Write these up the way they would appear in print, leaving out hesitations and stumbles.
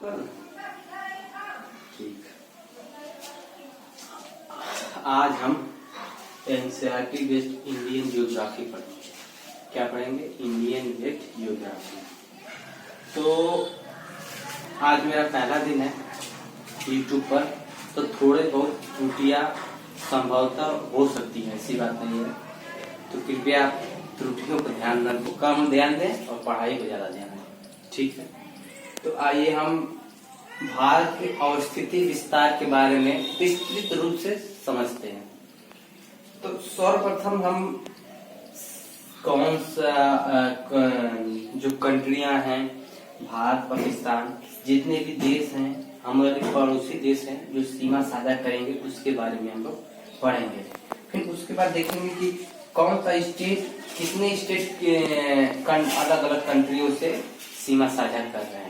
ठीक। आज हम एनसीईआरटी बेस्ड इंडियन ज्योग्राफी पढ़ेंगे। क्या पढ़ेंगे? Indian based geography. तो आज मेरा पहला दिन है यूट्यूब पर, तो थोड़े बहुत त्रुटियां संभवतः हो सकती है, ऐसी बात नहीं है। तो कृपया त्रुटियों पर कम ध्यान दें और पढ़ाई को ज्यादा ध्यान दें। ठीक है, तो आइए हम भारत की अवस्थिति विस्तार के बारे में विस्तृत रूप से समझते हैं। तो सर्वप्रथम हम कौन सा जो कंट्रियां हैं, भारत, पाकिस्तान, जितने भी देश हैं, हमारे पड़ोसी देश हैं जो सीमा साझा करेंगे, उसके बारे में हम लोग पढ़ेंगे। फिर उसके बाद देखेंगे कि कौन सा स्टेट कितने स्टेट अलग अलग कंट्रियों से सीमा साझा कर रहे हैं,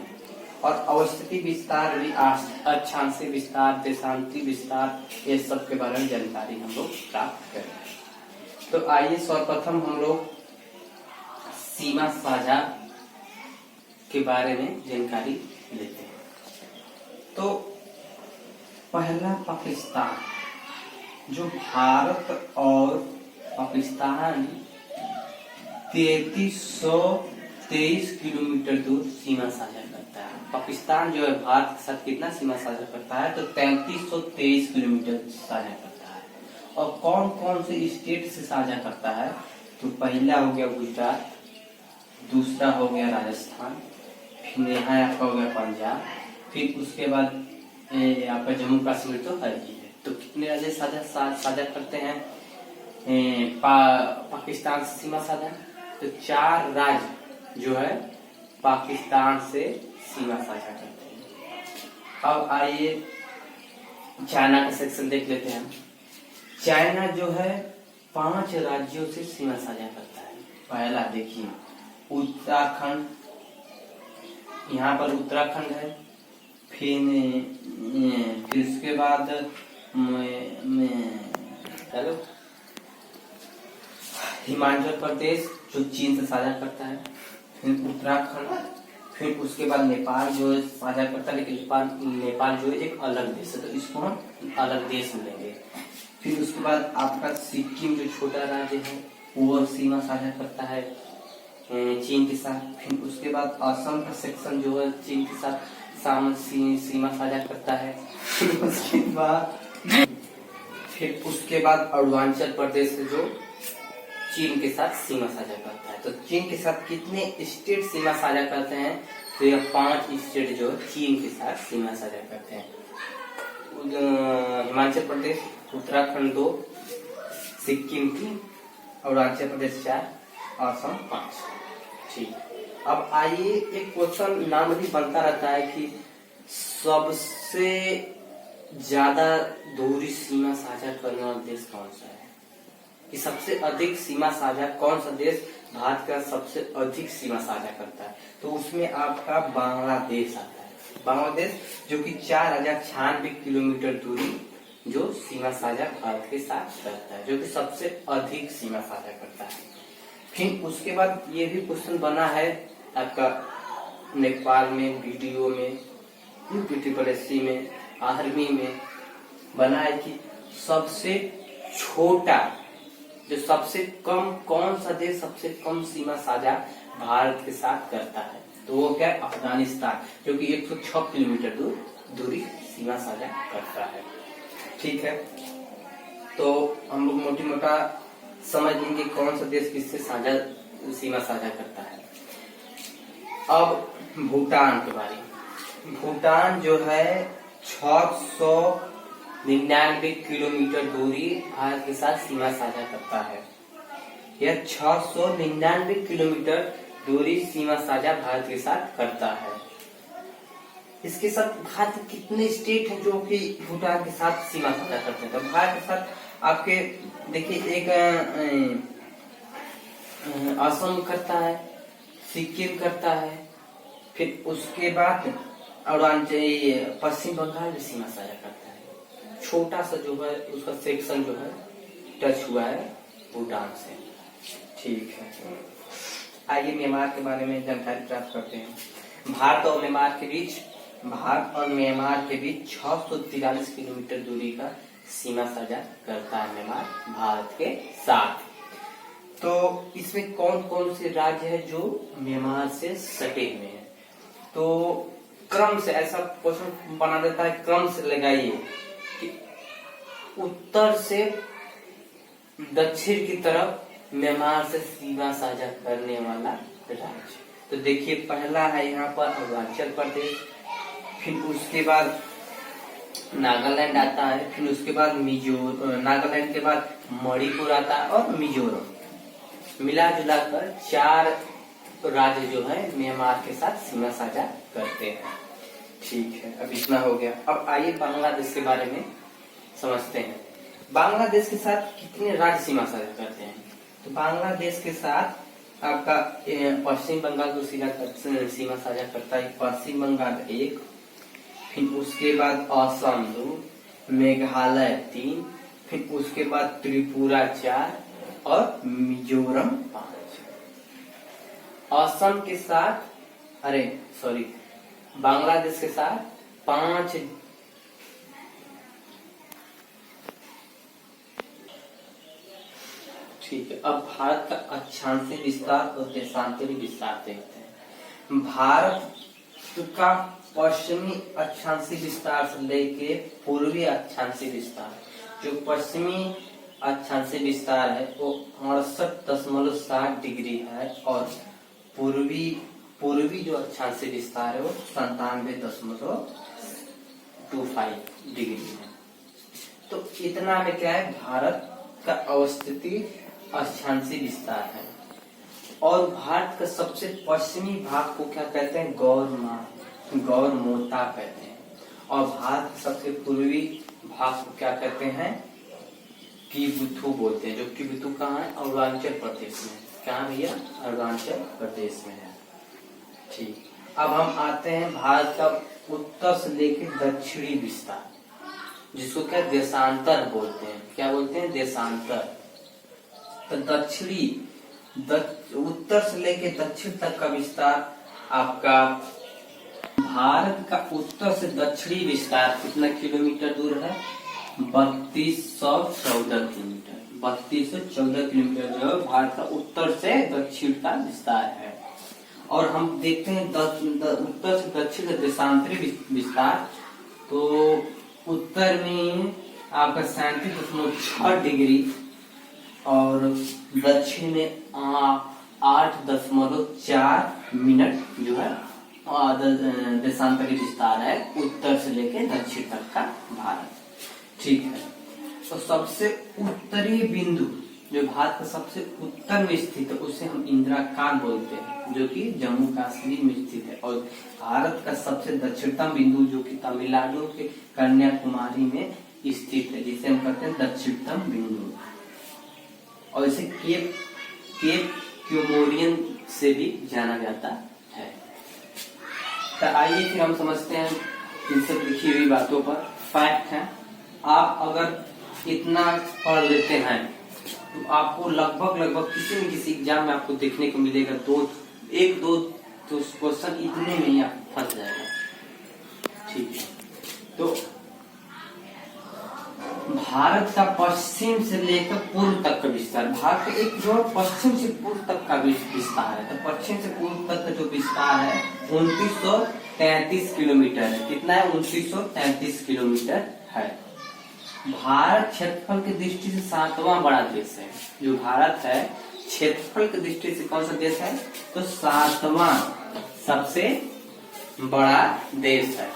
और अवस्थिति विस्तार भी, अक्षांशीय विस्तार, देशांतरी विस्तार, ये सब के बारे में जानकारी हम लोग प्राप्त करें। तो आइए सर्वप्रथम हम लोग सीमा साझा के बारे में जानकारी लेते हैं। तो पहला पाकिस्तान, जो भारत और पाकिस्तान 3323 किलोमीटर दूर सीमा साझा करता है। पाकिस्तान जो है भारत के साथ कितना सीमा साझा करता है? तो 3323 किलोमीटर साझा करता है। और कौन कौन से स्टेट से साझा करता है? तो पहला हो गया गुजरात, दूसरा हो गया राजस्थान, फिर यहाँ आपका हो गया पंजाब, फिर उसके बाद आपका जम्मू कश्मीर तो है ही है। तो कितने राज्य साझा करते हैं पाकिस्तान से सीमा साझा? तो 4 राज्य जो है पाकिस्तान से सीमा साझा करते हैं। अब आइए चाइना का सेक्शन देख लेते हैं। चाइना जो है 5 राज्यों से सीमा साझा करता है। पहला देखिए उत्तराखंड, यहाँ पर उत्तराखंड है, फिर उसके बाद चलो हिमाचल प्रदेश जो चीन से साझा करता है, फिर उत्तराखंड, फिर उसके बाद नेपाल जो साझा करता है, लेकिन नेपाल जो है एक अलग देश है, तो इसको हम अलग देश मिलेंगे। फिर उसके बाद आपका सिक्किम जो छोटा राज्य है वो सीमा साझा करता है चीन के साथ। फिर उसके बाद असम का सेक्शन जो है चीन के साथ सीमा साझा करता है। फिर उसके बाद अरुणाचल प्रदेश जो चीन के साथ सीमा साझा करता है। तो चीन के साथ कितने स्टेट सीमा साझा करते हैं? तो ये 5 स्टेट जो चीन के साथ सीमा साझा करते हैं। हिमाचल प्रदेश, उत्तराखंड 2, सिक्किम 3, अरुणाचल प्रदेश 4, असम 5। ठीक, अब आइए एक क्वेश्चन नाम भी बनता रहता है कि सबसे ज्यादा दूरी सीमा साझा करने वाला देश कौन सा है? कि सबसे अधिक सीमा साझा कौन सा देश भारत का सबसे अधिक सीमा साझा करता है? तो उसमें आपका बांग्लादेश आता है। बांग्लादेश जो कि 4096 किलोमीटर दूरी जो सीमा साझा भारत के साथ करता है, जो कि सबसे अधिक सीमा साझा करता है। फिर उसके बाद ये भी क्वेश्चन बना है आपका नेपाल में, वीडियो में, यूपीटीपीएससी में, आर्मी में बना है कि सबसे छोटा जो सबसे कम कौन सा देश सबसे कम सीमा साझा भारत के साथ करता है? तो वो क्या है? अफगानिस्तान, जो कि 106 किलोमीटर दूरी सीमा साझा करता है। ठीक है, तो हम लोग मोटी मोटा समझ लेंगे कौन सा देश किससे सीमा साझा करता है। अब भूटान के बारे में। भूटान जो है 699 किलोमीटर दूरी भारत के साथ सीमा साझा करता है। यह 699 किलोमीटर दूरी सीमा साझा भारत के साथ करता है। इसके साथ भारत के कितने स्टेट हैं जो कि भूटान के साथ सीमा साझा करते हैं? तो भारत के साथ आपके देखिए एक असम करता है, सिक्किम करता है, फिर उसके बाद अरुणाचल, पश्चिम बंगाल भी सीमा साझा करता है। छोटा सा जो है उसका सेक्शन जो है टच हुआ है भूटान से। ठीक है, आइए म्यांमार के बारे में जानकारी प्राप्त करते हैं। भारत और म्यांमार के बीच भारत और म्यांमार के बीच 643 किलोमीटर दूरी का सीमा साझा करता है म्यांमार भारत के साथ। तो इसमें कौन कौन से राज्य है जो म्यांमार से सटे हुए हैं? तो क्रम से ऐसा क्वेश्चन बना देता है, क्रम से लगाइए कि उत्तर से दक्षिण की तरफ म्यांमार से सीमा साझा करने वाला राज्य। तो देखिए पहला है यहाँ पर अरुणाचल प्रदेश, फिर उसके बाद नागालैंड आता है, फिर उसके बाद नागालैंड के बाद मणिपुर आता है और मिजोरम। मिला जुला कर 4 राज्य जो है म्यांमार के साथ सीमा साझा करते हैं। ठीक है, अब इतना हो गया। अब आइए बांग्लादेश के बारे में समझते हैं। बांग्लादेश के साथ कितने राज्य सीमा साझा करते हैं? तो बांग्लादेश के साथ आपका पश्चिम बंगाल को सीमा साझा करता है। पश्चिम बंगाल 1, फिर उसके बाद असम 2, मेघालय 3, फिर उसके बाद त्रिपुरा 4 और मिजोरम 5। असम के साथ बांग्लादेश के साथ 5 ठीक है। अब भारत का अक्षांशीय विस्तार और देशांतरी विस्तार देखते हैं। भारत का पश्चिमी अक्षांशीय विस्तार से लेके पूर्वी अक्षांशीय विस्तार, जो पश्चिमी अक्षांशीय विस्तार है वो 68.7 डिग्री है और पूर्वी जो अक्षांशीय विस्तार है वो 97.25 डिग्री है। तो इतना में क्या है, भारत का अवस्थिति अक्षांशीय विस्तार है। और भारत का सबसे पश्चिमी भाग को क्या कहते हैं? गौरमोता कहते हैं। और भारत का सबसे पूर्वी भाग को क्या कहते हैं? किबुथु बोलते हैं। जो किबुथु कहाँ है? अरुणाचल प्रदेश में। कहाँ भैया? अरुणाचल प्रदेश में है। ठीक, अब हम आते हैं भारत का उत्तर से लेकर दक्षिणी विस्तार, जिसको क्या देशांतर बोलते हैं। क्या बोलते हैं? देशांतर। तो उत्तर से लेके दक्षिण तक का विस्तार आपका भारत का उत्तर से दक्षिणी विस्तार कितना किलोमीटर दूर है? 3214 किलोमीटर। 3214 किलोमीटर जो भारत का उत्तर से दक्षिण का विस्तार है। और हम देखते हैं उत्तर से दक्षिण का देशांतरी विस्तार। तो उत्तर में आपका 37.6 डिग्री और दक्षिण में 8.4 मिनट जो है देशांतरी विस्तार है उत्तर से लेकर दक्षिण तक का भारत। ठीक है, तो सबसे उत्तरी बिंदु जो भारत का सबसे उत्तर में स्थित है उसे हम इंदिराकांत बोलते हैं, जो कि जम्मू कश्मीर में स्थित है। और भारत का सबसे दक्षिणतम बिंदु जो कि तमिलनाडु के कन्याकुमारी में स्थित है, जिसे हम कहते हैं दक्षिणतम बिंदु। और इसे केप क्यूमोरियन से भी जाना जाता है। तो आइए फिर हम समझते हैं इन सब लिखी हुई बातों पर। फैक्ट है, आप अगर इतना पढ़ लेते हैं तो आपको लगभग किसी न किसी एग्जाम में आपको देखने को मिलेगा। एक दो क्वेश्चन इतने में ही आप फंस जाएगा। ठीक है, तो भारत का पश्चिम से लेकर पूर्व तक का विस्तार, भारत का एक जो पश्चिम से पूर्व तक का विस्तार है। तो पश्चिम से पूर्व तक का जो विस्तार है 2933 किलोमीटर है। कितना है? 2933 किलोमीटर है। भारत क्षेत्रफल की दृष्टि से 7वां बड़ा देश है। जो भारत है क्षेत्रफल की दृष्टि से कौन सा देश है? तो 7वां सबसे बड़ा देश है।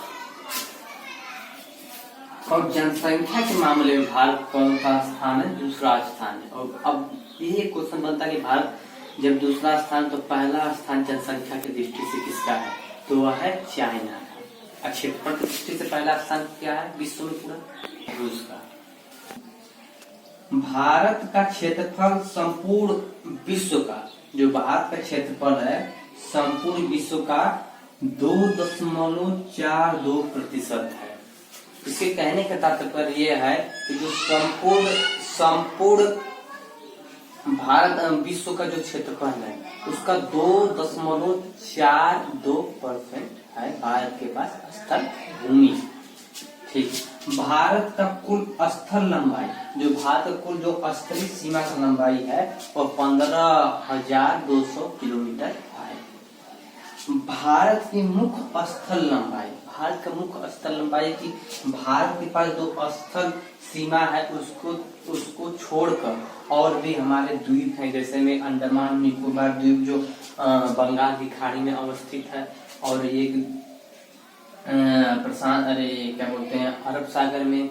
और जनसंख्या के मामले में भारत कौन सा स्थान है? दूसरा स्थान है। और अब ये क्वेश्चन बनता है कि भारत जब दूसरा स्थान, तो पहला स्थान जनसंख्या की दृष्टि से किसका है? तो वह है चाइना का। क्षेत्रफल की दृष्टि से पहला स्थान क्या है विश्व में? पूरा रूस का। भारत का क्षेत्रफल संपूर्ण विश्व का, जो भारत का क्षेत्रफल है संपूर्ण विश्व का 2.42% है। इसके कहने का तात्पर्य यह है कि जो संपूर्ण भारत विश्व का जो क्षेत्रफल है उसका 2.42% है भारत के पास स्थल भूमि। ठीक, भारत का कुल स्थल लंबाई, जो भारत का कुल जो स्थलीय सीमा का लंबाई है वो 15,200 किलोमीटर है। भारत की मुख्य स्थल लंबाई, भारत का मुख्य स्थल लंबाई की भारत के पास जो स्थल सीमा है उसको छोड़कर और भी हमारे द्वीप हैं, जैसे में अंडमान निकोबार द्वीप जो बंगाल की खाड़ी में अवस्थित है, और ये प्रशांत क्या बोलते हैं अरब सागर में